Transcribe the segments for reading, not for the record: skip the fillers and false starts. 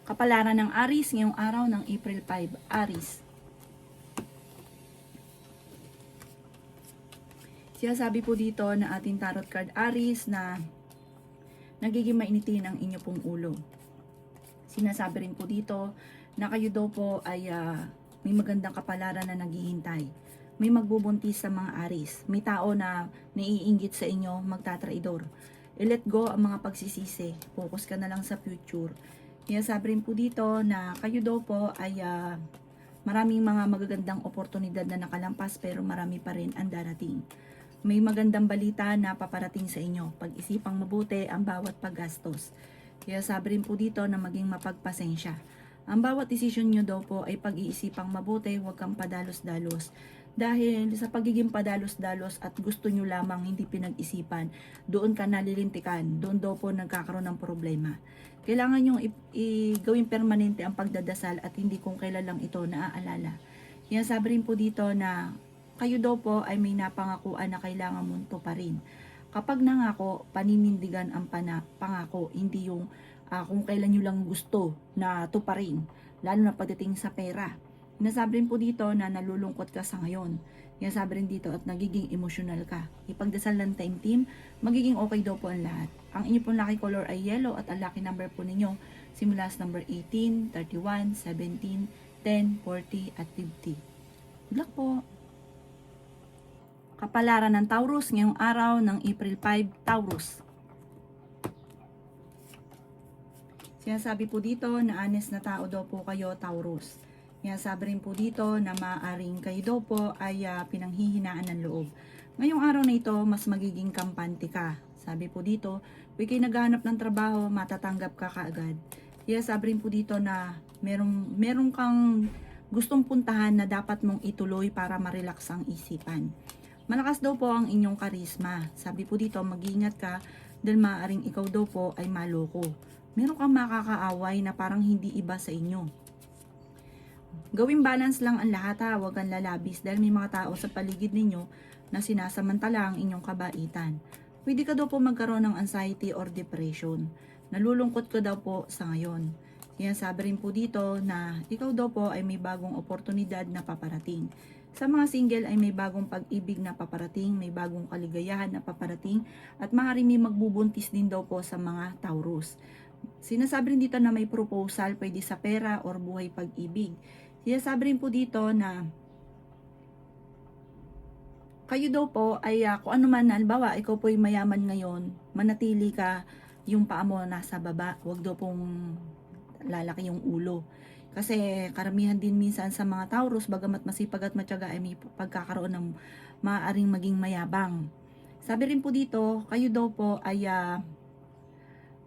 Kapalaran ng Aries ngayong araw ng April 5. Aries. Sinasabi po dito na ating tarot card Aries na nagiging mainitin ang inyo pong ulo. Sinasabi rin po dito na kayo daw po ay may magandang kapalaran na naghihintay. May magbubuntis sa mga Aries. May tao na naiinggit sa inyo, magtatraidor. I-let go ang mga pagsisisi. Focus ka na lang sa future. Sinasabi rin po dito na kayo daw po ay maraming mga magagandang oportunidad na nakalampas pero marami pa rin ang darating. May magandang balita na paparating sa inyo. Pag-isipang mabuti ang bawat paggastos. Kaya sabi rin po dito na maging mapagpasensya. Ang bawat desisyon nyo daw po ay pag-iisipang mabuti, huwag kang padalos-dalos. Dahil sa pagiging padalos-dalos at gusto nyo lamang hindi pinag-isipan, doon ka nalilintikan, doon daw po nagkakaroon ng problema. Kailangan nyo gawing permanente ang pagdadasal at hindi kung kailan lang ito naaalala. Kaya sabi rin po dito na kayo daw po ay may napangakuan na kailangan mong tuparin. Kapag nangako, paninindigan ang pangako, hindi yung kung kailan nyo lang gusto na tuparin, lalo na pagdating sa pera. Nasabi rin po dito na nalulungkot ka sa ngayon. Nasabi rin dito at nagiging emosyonal ka. Ipagdasal ng time team, magiging okay daw po ang lahat. Ang inyo pong lucky color ay yellow at ang lucky number po ninyo simula sa number 18, 31, 17, 10, 40 at 50. Good luck po! Kapalaran ng Taurus ngayong araw ng April 5, Taurus. Sinasabi po dito na honest na tao daw po kayo, Taurus. Sinasabi rin po dito na maaaring kayo daw po ay pinanghihinaan ng loob. Ngayong araw na ito, mas magiging kampante ka. Sabi po dito, kung kayo naghahanap ng trabaho, matatanggap ka kaagad. Sinasabi rin po dito na merong kang gustong puntahan na dapat mong ituloy para ma-relax ang isipan. Malakas daw po ang inyong karisma. Sabi po dito, mag-ingat ka dahil maaaring ikaw daw po ay maloko. Meron kang makakaaway na parang hindi iba sa inyo. Gawing balance lang ang lahat ha, huwag kang lalabis dahil may mga tao sa paligid ninyo na sinasamantala ang inyong kabaitan. Pwede ka daw po magkaroon ng anxiety or depression. Nalulungkot ka daw po sa ngayon. Kaya sabi rin po dito na ikaw daw po ay may bagong oportunidad na paparating. Sa mga single ay may bagong pag-ibig na paparating, may bagong kaligayahan na paparating, at maaaring may magbubuntis din daw po sa mga Taurus. Sinasabi rin dito na may proposal, pwede sa pera or buhay pag-ibig. Sinasabi rin po dito na kayo daw po ay kung ano man, halimbawa, ikaw po ay mayaman ngayon, manatili ka yung paa mo nasa baba, huwag daw pong lalaki yung ulo. Kasi karamihan din minsan sa mga Taurus, bagamat masipag at matyaga ay may pagkakaroon ng maaaring maging mayabang. Sabi rin po dito, kayo daw po ay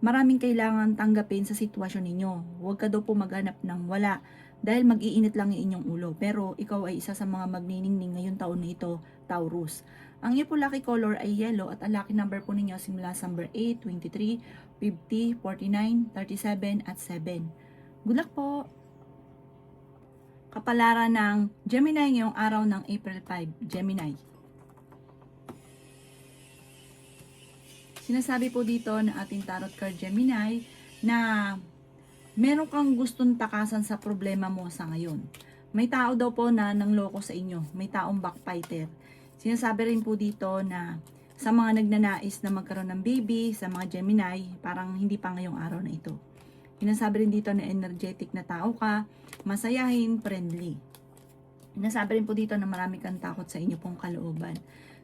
maraming kailangan tanggapin sa sitwasyon ninyo. Huwag ka daw po maghanap ng wala dahil mag-iinit lang yung inyong ulo. Pero ikaw ay isa sa mga magniningning ngayong taon na ito, Taurus. Ang iyo po lucky color ay yellow at ang lucky number po ninyo simula sa number 8, 23, 50, 49, 37 at 7. Good luck po! Kapalaran ng Gemini ngayong araw ng April 5, Gemini. Sinasabi po dito ng ating tarot card Gemini na meron kang gustong takasan sa problema mo sa ngayon. May tao daw po na nangloko sa inyo, may taong backbiter. Sinasabi rin po dito na sa mga nagnanais na magkaroon ng baby, sa mga Gemini, parang hindi pa ngayong araw na ito. Sinasabi rin dito na energetic na tao ka, masayahin, friendly. Sinasabi rin po dito na marami kang takot sa inyo pong kalooban.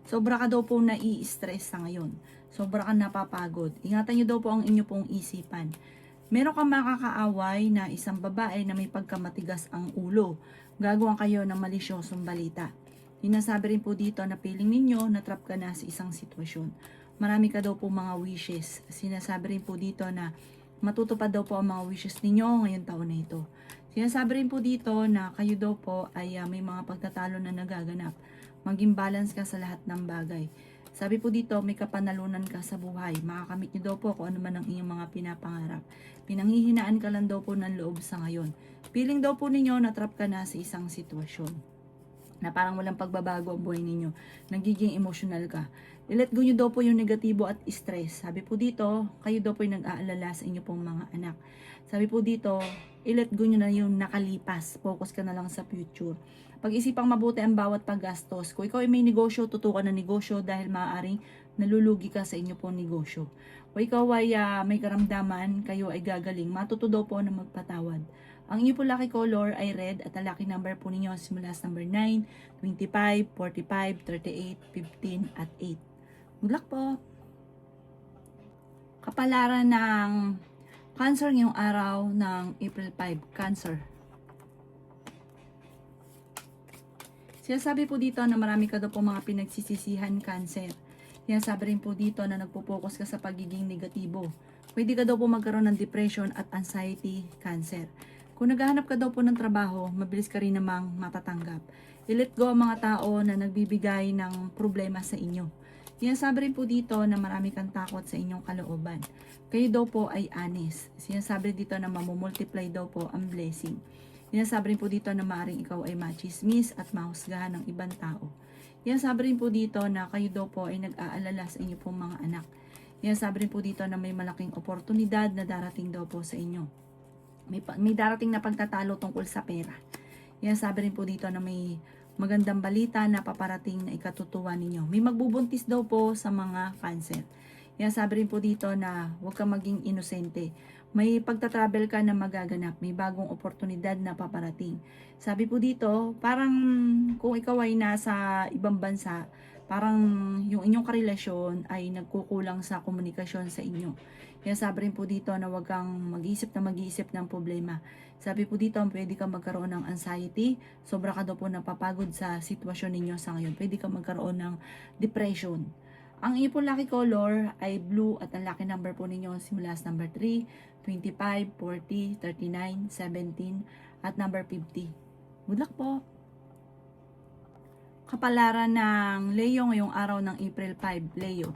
Sobra ka daw po nai-stress sa ngayon. Sobra kang napapagod. Ingatan nyo daw po ang inyo pong isipan. Meron kang makakaaway na isang babae na may pagkamatigas ang ulo. Gagawa kayo ng malisyosong balita. Sinasabi rin po dito na feeling ninyo na trap ka na sa isang sitwasyon. Marami ka daw po mga wishes. Sinasabi rin po dito na matutupad daw po ang mga wishes ninyo ngayong taon na ito. Sinasabi rin po dito na kayo daw po ay may mga pagtatalo na nagaganap. Maging balance ka sa lahat ng bagay. Sabi po dito, may kapanalunan ka sa buhay. Makakamit nyo daw po kung ano man ang inyong mga pinapangarap. Pinanghihinaan ka lang daw po ng loob sa ngayon. Feeling daw po ninyo na trap ka na sa isang sitwasyon na parang walang pagbabago ang buhay ninyo. Nagiging emotional ka. I-let go nyo daw po yung negatibo at stress. Sabi po dito, kayo daw po yung nag-aalala sa inyo pong mga anak. Sabi po dito, i-let go nyo na yung nakalipas. Focus ka na lang sa future. Pag-isipang mabuti ang bawat paggastos. Kung ikaw ay may negosyo, tutukan ng negosyo dahil maaaring nalulugi ka sa inyo pong negosyo. Kung ikaw ay may karamdaman, kayo ay gagaling, matuto daw po na magpatawad. Ang inyo po lucky color ay red at ang lucky number po ninyo simula sa number 9, 25, 45, 38, 15 at 8. Good luck po! Kapalaran ng Cancer ngayong araw ng April 5, Cancer. Sinasabi po dito na marami ka daw po mga pinagsisisihan, Cancer. Sinasabi rin po dito na nagpo-focus ka sa pagiging negatibo. Pwede ka daw po magkaroon ng depression at anxiety, Cancer. Kung naghahanap ka daw po ng trabaho, mabilis ka rin namang matatanggap. I-let go ang mga tao na nagbibigay ng problema sa inyo. Sinasabi rin po dito na marami kang takot sa inyong kalooban. Kayo daw po ay honest. Sinasabi dito na mamumultiply daw po ang blessing. Sinasabi rin po dito na maaaring ikaw ay machismis at mahusgahan ng ibang tao. Sinasabi rin po dito na kayo daw po ay nag-aalala sa inyo pong mga anak. Sinasabi rin po dito na may malaking oportunidad na darating daw po sa inyo. May darating na pagtatalo tungkol sa pera. Sinasabi rin po dito na may magandang balita na paparating na ikatutuwa ninyo. May magbubuntis daw po sa mga Cancer. Sabi rin po dito na huwag kang maging inosente. May pagta-travel ka na magaganap. May bagong oportunidad na paparating. Sabi po dito, parang kung ikaw ay nasa ibang bansa, parang yung inyong karelasyon ay nagkukulang sa komunikasyon sa inyo. Sabi rin po dito na huwag kang mag-iisip ng problema. Sabi po dito, pwede kang magkaroon ng anxiety. Sobra ka daw po napapagod sa sitwasyon ninyo sa ngayon. Pwede kang magkaroon ng depression. Ang inyo po lucky color ay blue at ang lucky number po ninyo simula sa number 3, 25, 40, 39, 17 at number 50. Good luck po! Kapalaran ng Leo ngayong araw ng April 5, Leo.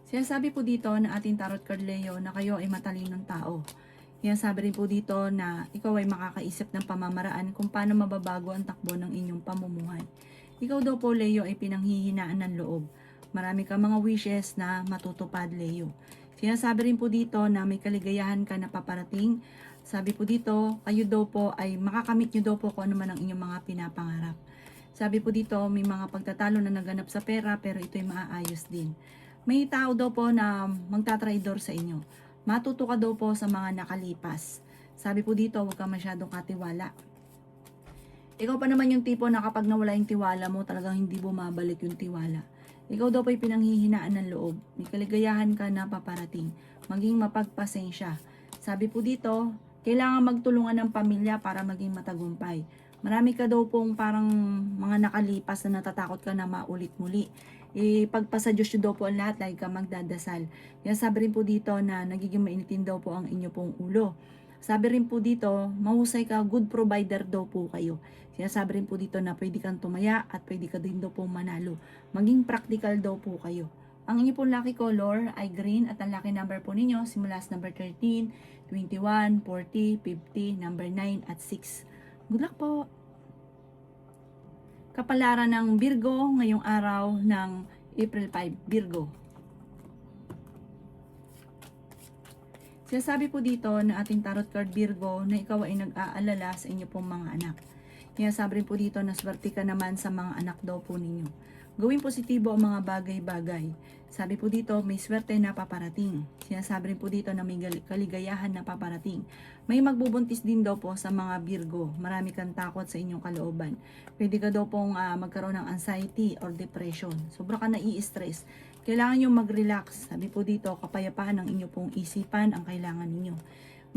Sinasabi po dito na ating tarot card Leo na kayo ay matalinong tao. Sinasabi rin po dito na ikaw ay makakaisip ng pamamaraan kung paano mababago ang takbo ng inyong pamumuhay. Ikaw daw po Leo ay pinanghihinaan ng loob. Marami kang mga wishes na matutupad Leo. Sinasabi rin po dito na may kaligayahan ka na paparating. Sabi po dito, kayo daw po ay makakamit nyo daw po kung ano man ang inyong mga pinapangarap. Sabi po dito, may mga pagtatalo na naganap sa pera pero ito ay maaayos din. May tao daw po na magtatraidor sa inyo. Matuto ka daw po sa mga nakalipas. Sabi po dito, huwag ka masyadong katiwala. Ikaw pa naman yung tipo na kapag nawala yung tiwala mo, talagang hindi bumabalik yung tiwala. Ikaw daw po ay pinanghihinaan ng loob. May kaligayahan ka na paparating. Maging mapagpasensya. Sabi po dito, kailangan magtulungan ng pamilya para maging matagumpay. Marami ka daw pong parang mga nakalipas na natatakot ka na maulit muli. Pagpasa Diyos daw po ang lahat, lagi ka magdadasal. Sabi rin po dito na nagiging mainitin daw po ang inyo pong ulo. Sabi rin po dito, mahusay ka, good provider daw po kayo. Sinasabi rin po dito na pwede kang tumaya at pwede ka din daw po manalo. Maging practical daw po kayo. Ang inyo pong lucky color ay green at ang lucky number po ninyo simula sa number 13, 21, 40, 50, number 9 at 6. Good luck po! Kapalaran ng Virgo ngayong araw ng April 5, Virgo. Sinasabi po dito na ating tarot card Virgo na ikaw ay nag-aalala sa inyo pong mga anak. Sinasabi rin po dito na swerte ka naman sa mga anak daw po ninyo. Gawing positibo ang mga bagay-bagay. Sabi po dito, may swerte na paparating. Sinasabi rin po dito na may kaligayahan na paparating. May magbubuntis din daw po sa mga Virgo. Marami kang takot sa inyong kalooban. Pwede ka daw pong magkaroon ng anxiety or depression. Sobra ka nai-stress. Kailangan nyo mag-relax. Sabi po dito, kapayapaan ng inyo pong isipan ang kailangan ninyo.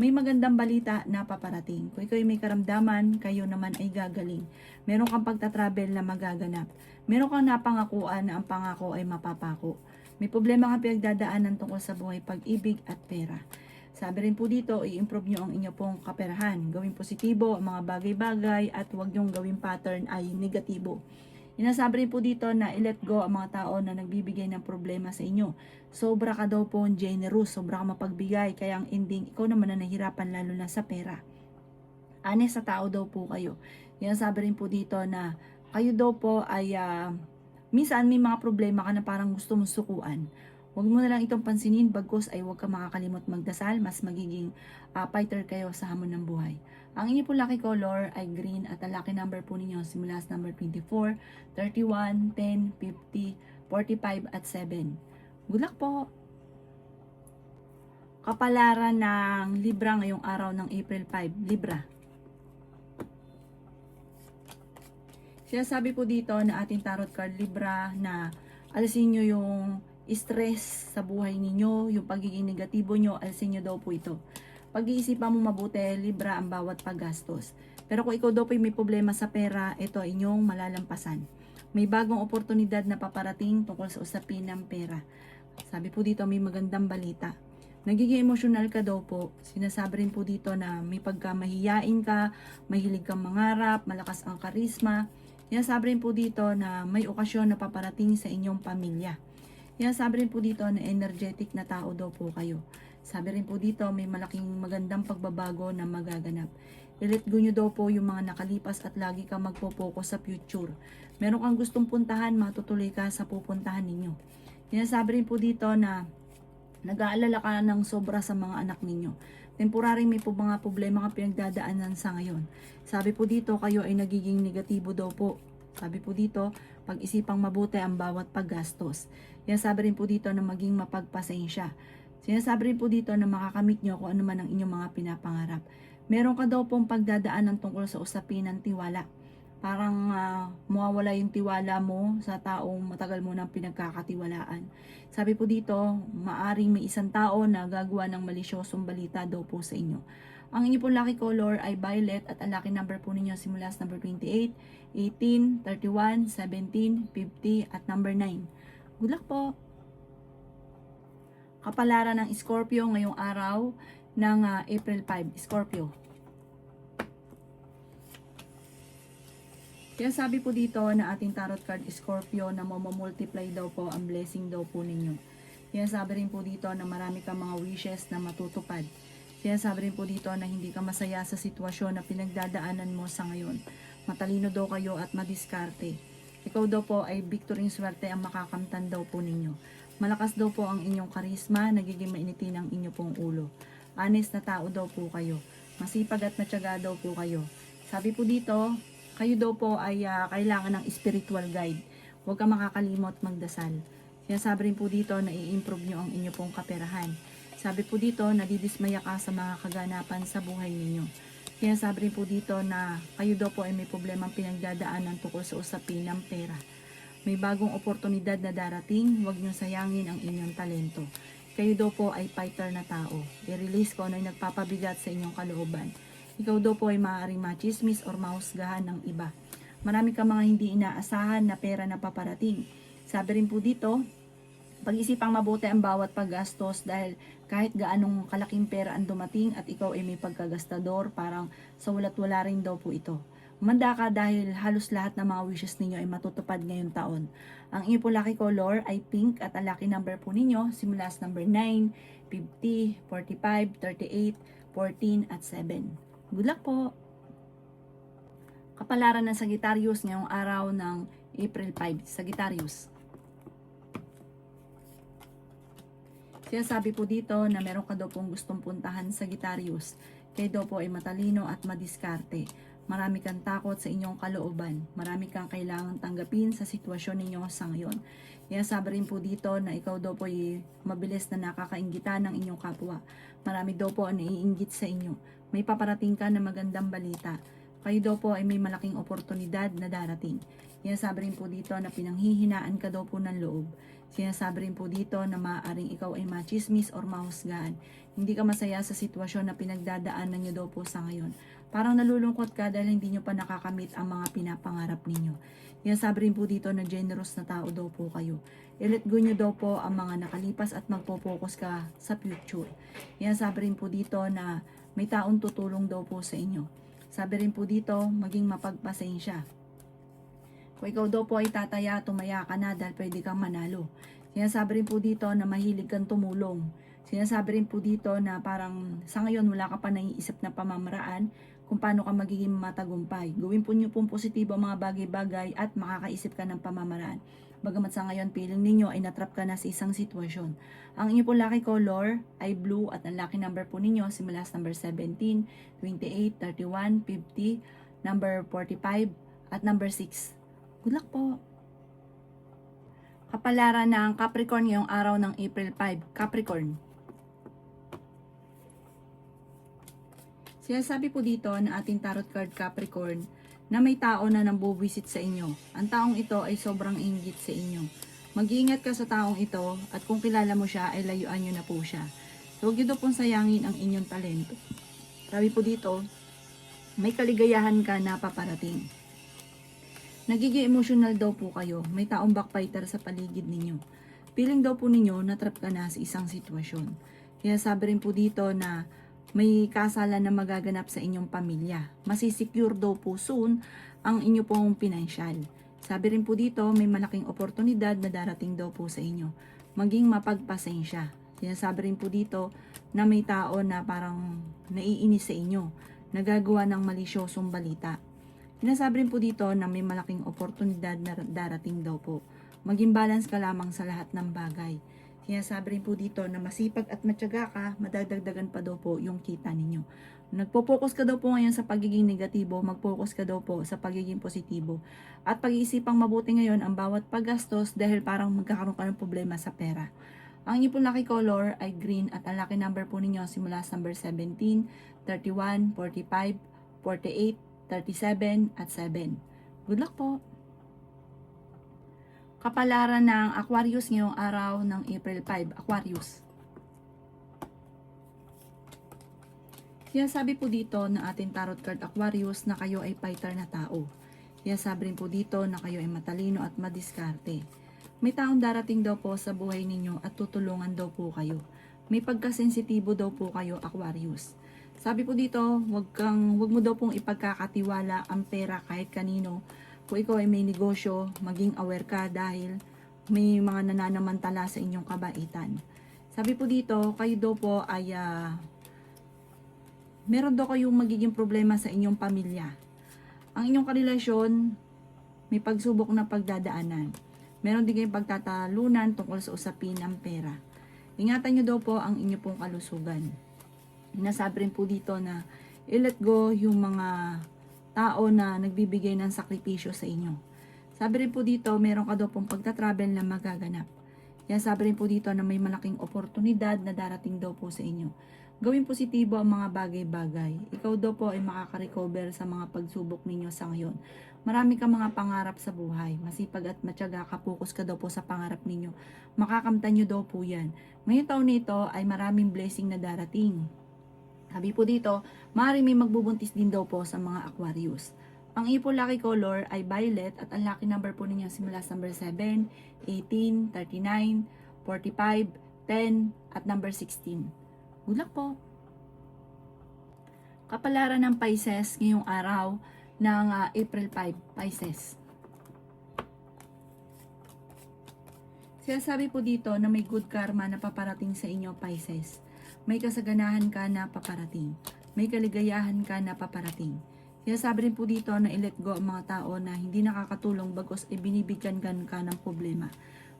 May magandang balita na paparating. Kung ikaw ay may karamdaman, kayo naman ay gagaling. Meron kang pagta-travel na magaganap. Meron kang napangakuan na ang pangako ay mapapako. May problema kang pinagdadaanan tungkol sa buhay, pag-ibig at pera. Sabi rin po dito, i-improve nyo ang inyo pong kaperahan. Gawing positibo ang mga bagay-bagay at huwag nyong gawing pattern ay negatibo. Inasabi rin po dito na i-let go ang mga tao na nagbibigay ng problema sa inyo. Sobra ka daw po generous, sobra ka mapagbigay, kaya ang ending, ikaw naman na nahihirapan lalo na sa pera. Honest sa tao daw po kayo. Inasabi rin po dito na kayo daw po ay minsan may mga problema ka na parang gusto mong sukuan. Huwag mo na lang itong pansinin, bagkus ay huwag ka makakalimot magdasal, mas magiging fighter kayo sa hamon ng buhay. Ang inyo po lucky color ay green at ang lucky number po ninyo simula sa number 24, 31, 10, 50, 45 at 7. Good luck po! Kapalaran ng Libra ngayong araw ng April 5, Libra. Sinasabi po dito na ating tarot card Libra na alisin nyo yung stress sa buhay ninyo, yung pagiging negatibo nyo, alisin nyo daw po ito. Pag-iisipan mo mabuti, Libra, ang bawat paggastos. Pero kung ikaw daw po may problema sa pera, ito inyong malalampasan. May bagong oportunidad na paparating tungkol sa usapin ng pera. Sabi po dito, may magandang balita. Nagiging emosyonal ka daw po. Sinasabi rin po dito na may pagkamahiyain ka, mahilig kang mangarap, malakas ang karisma. Sinasabi rin po dito na may okasyon na paparating sa inyong pamilya. Sinasabi rin po dito na energetic na tao daw po kayo. Sabi rin po dito may malaking magandang pagbabago na magaganap. I-let go nyo daw po yung mga nakalipas at lagi ka magpo-focus sa future. Meron kang gustong puntahan, matutuloy ka sa pupuntahan ninyo. Sinasabi rin po dito na nag-aalala ka ng sobra sa mga anak ninyo. Temporary may po mga problema ka pinagdadaanan sa ngayon. Sabi po dito, kayo ay nagiging negatibo daw po. Sabi po dito, pag-isipang mabuti ang bawat paggastos. Sinasabi rin po dito na maging mapagpasensya. Sinasabi rin po dito na makakamit nyo kung ano man ang inyong mga pinapangarap. Meron ka daw pong pagdadaanan tungkol sa usapin ng tiwala. Parang mawawala yung tiwala mo sa taong matagal mo nang pinagkakatiwalaan. Sabi po dito, maaring may isang tao na gagawa ng malisyosong balita daw po sa inyo. Ang inyo po lucky color ay violet at ang lucky number po ninyo simula sa number 28, 18, 31, 17, 50 at number 9. Good luck po! Kapalaran ng Scorpio ngayong araw ng April 5. Scorpio. Kaya sabi po dito na ating tarot card Scorpio na mamamultiply daw po ang blessing daw po ninyo. Kaya sabi rin po dito na marami kang mga wishes na matutupad. Kaya sabi rin po dito na hindi ka masaya sa sitwasyon na pinagdadaanan mo sa ngayon. Matalino daw kayo at madiskarte. Ikaw daw po ay victory swerte ang makakamtan daw po ninyo. Malakas daw po ang inyong karisma, nagiging mainitin ang inyo pong ulo. Honest na tao daw po kayo. Masipag at matyaga daw po kayo. Sabi po dito, kayo daw po ay kailangan ng spiritual guide. Huwag ka makakalimot magdasal. Sinasabi rin po dito na i-improve nyo ang inyo pong kaperahan. Sabi po dito, nadidismaya ka sa mga kaganapan sa buhay ninyo. Sinasabi rin po dito na kayo daw po ay may problemang pinagdadaanan tungkol sa usapin ng pera. May bagong oportunidad na darating, huwag nyo sayangin ang inyong talento. Kayo daw po ay fighter na tao. I-release ko ano yung nagpapabigat sa inyong kalooban. Ikaw daw po ay maaaring machismis or mahusgahan ng iba. Marami ka mga hindi inaasahan na pera na paparating. Sabi rin po dito, pag-isipang mabuti ang bawat paggastos dahil kahit gaanong kalaking pera ang dumating at ikaw ay may pagkagastador, parang sa walat-wala rin daw po ito. Umanda ka dahil halos lahat ng mga wishes ninyo ay matutupad ngayong taon. Ang inyo po lucky color ay pink at ang lucky number po ninyo simula sa number 9, 50, 45, 38, 14 at 7. Good luck po! Kapalaran ng Sagittarius ngayong araw ng April 5. Sagittarius. Sinasabi po dito na meron ka daw pong gustong puntahan Sagittarius. Kayo daw po ay matalino at madiskarte. Marami kang takot sa inyong kalooban. Marami kang kailangan tanggapin sa sitwasyon ninyo sa ngayon. Sinasabi rin po dito na ikaw daw po ay mabilis na nakakainggitan ng inyong kapwa. Marami daw po ang naiinggit sa inyo. May paparating ka na magandang balita. Kayo daw po ay may malaking oportunidad na darating. Sinasabi rin po dito na pinanghihinaan ka daw po ng loob. Sinasabi rin po dito na maaaring ikaw ay machismis or mahusgahan. Hindi ka masaya sa sitwasyon na pinagdadaanan nyo daw po sa ngayon. Parang nalulungkot ka dahil hindi nyo pa nakakamit ang mga pinapangarap ninyo. Sinasabi rin po dito na generous na tao daw po kayo. I-let go nyo daw po ang mga nakalipas at magpo-focus ka sa future. Sinasabi rin po dito na may taong tutulong daw po sa inyo. Sabi rin po dito, maging mapagpasensya. Kung ikaw daw po ay tataya, tumaya ka na dahil pwede kang manalo. Sinasabi rin po dito na mahilig kang tumulong. Sinasabi rin po dito na parang sa ngayon wala ka pa naiisip na pamamaraan kung paano ka magiging matagumpay. Gawin po niyo pong positibo ang mga bagay-bagay at makakaisip ka ng pamamaraan. Bagamat sa ngayon, feeling ninyo ay natrap ka na sa isang sitwasyon. Ang inyo po lucky color ay blue at ang lucky number po ninyo simula sa number 17, 28, 31, 50, number 45, at number 6. Good luck po! Kapalaran ng Capricorn ngayong araw ng April 5. Capricorn. Sinasabi po dito na ating tarot card Capricorn na may tao na nambubuwisit sa inyo. Ang taong ito ay sobrang inggit sa inyo. Mag-iingat ka sa taong ito at kung kilala mo siya ay layuan nyo na po siya. So, huwag nyo daw pong sayangin ang inyong talento. Sabi po dito, may kaligayahan ka na paparating. Nagiging emotional daw po kayo. May taong backbiter sa paligid ninyo. Feeling daw po ninyo na trap ka na sa isang sitwasyon. Kaya sabi rin po dito na may kasalan na magaganap sa inyong pamilya. Masisecure daw po soon ang inyo pong pinansyal. Sabi rin po dito, may malaking oportunidad na darating daw po sa inyo. Maging mapagpasensya. Sinasabi rin po dito na may tao na parang naiinis sa inyo, nagagawa ng malisyosong balita. Sinasabi rin po dito na may malaking oportunidad na darating daw po. Maging balance ka lamang sa lahat ng bagay. Sinasabi rin po dito na masipag at matyaga ka, madadagdagan pa daw po yung kita ninyo. Nagpo-focus ka daw po ngayon sa pagiging negatibo, mag-focus ka daw po sa pagiging positibo. At pag-iisipang mabuti ngayon ang bawat paggastos dahil parang magkakaroon ka ng problema sa pera. Ang inyo po lucky color ay green at ang lucky number po ninyo simula sa number 17, 31, 45, 48, 37, at 7. Good luck po! Kapalaran ng Aquarius ngayong araw ng April 5. Aquarius. Sabi po dito na ating tarot card Aquarius na kayo ay fighter na tao. Sabi rin po dito na kayo ay matalino at madiskarte. May taong darating daw po sa buhay ninyo at tutulungan daw po kayo. May pagkasensitibo daw po kayo Aquarius. Sabi po dito, wag mo daw pong ipagkakatiwala ang pera kahit kanino. Kung ikaw ay may negosyo, maging aware ka dahil may mga nananamantala sa inyong kabaitan. Sabi po dito, kayo daw po ay meron daw kayong magiging problema sa inyong pamilya. Ang inyong karelasyon, may pagsubok na pagdadaanan. Meron din kayong pagtatalunan tungkol sa usapin ng pera. Ingatan nyo daw po ang inyong pong kalusugan. Nasabi rin po dito na i-let go yung mga tao na nagbibigay ng sakripisyo sa inyo. Sabi rin po dito, meron ka daw pong pagta-travel na magaganap. Kaya sabi rin po dito na may malaking oportunidad na darating daw po sa inyo. Gawin positibo ang mga bagay-bagay. Ikaw daw po ay makaka-recover sa mga pagsubok ninyo sa ngayon. Marami kang mga pangarap sa buhay. Masipag at matyaga ka, focus ka daw po sa pangarap ninyo. Makakamtan nyo daw po yan. Ngayong taon nito ay maraming blessing na darating. Sabi po dito, maaaring may magbubuntis din daw po sa mga Aquarius. Ang iyo po lucky color ay violet at ang lucky number po ninyo simula sa number 7, 18, 39, 45, 10, at number 16. Good luck po! Kapalaran ng Pisces ngayong araw ng April 5, Pisces. Sinasabi po dito na may good karma na paparating sa inyo, Pisces. May kasaganahan ka na paparating. May kaligayahan ka na paparating. Kaya sabi rin po dito na i-let go ang mga tao na hindi nakakatulong bagos e binibigyan ka ng problema.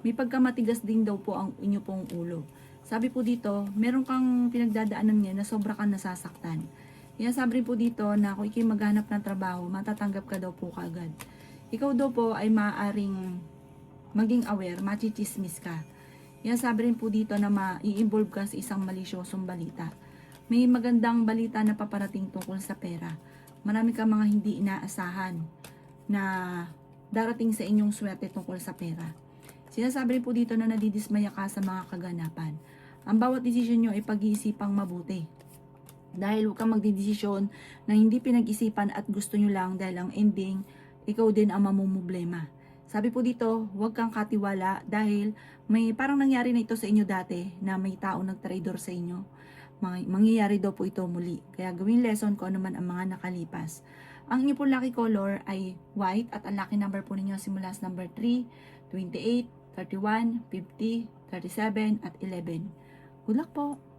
May pagkamatigas din daw po ang inyo pong ulo. Sabi po dito, meron kang pinagdadaanan niya na sobra kang nasasaktan. Kaya sabi rin po dito na kung ikay maghanap ng trabaho, matatanggap ka daw po kaagad. Ikaw daw po ay maaaring maging aware, machichismis ka. Kaya sabi rin po dito na ma-i-involve ka sa isang malisyosong balita. May magandang balita na paparating tungkol sa pera. Marami kang mga hindi inaasahan na darating sa inyong swerte tungkol sa pera. Sinasabi rin po dito na nadidismaya ka sa mga kaganapan. Ang bawat desisyon nyo ay pag-iisipang mabuti. Dahil huwag kang magdidesisyon na hindi pinag-isipan at gusto nyo lang dahil ang ending, ikaw din ang mamumblema. Sabi po dito, huwag kang katiwala dahil may parang nangyari na ito sa inyo dati na may tao nag-traitor sa inyo. Mangyayari daw po ito muli. Kaya gawin lesson ko ano man ang mga nakalipas. Ang inyo po lucky color ay white at ang lucky number po ninyo simula sa number 3, 28, 31, 50, 37, at 11. Good luck po!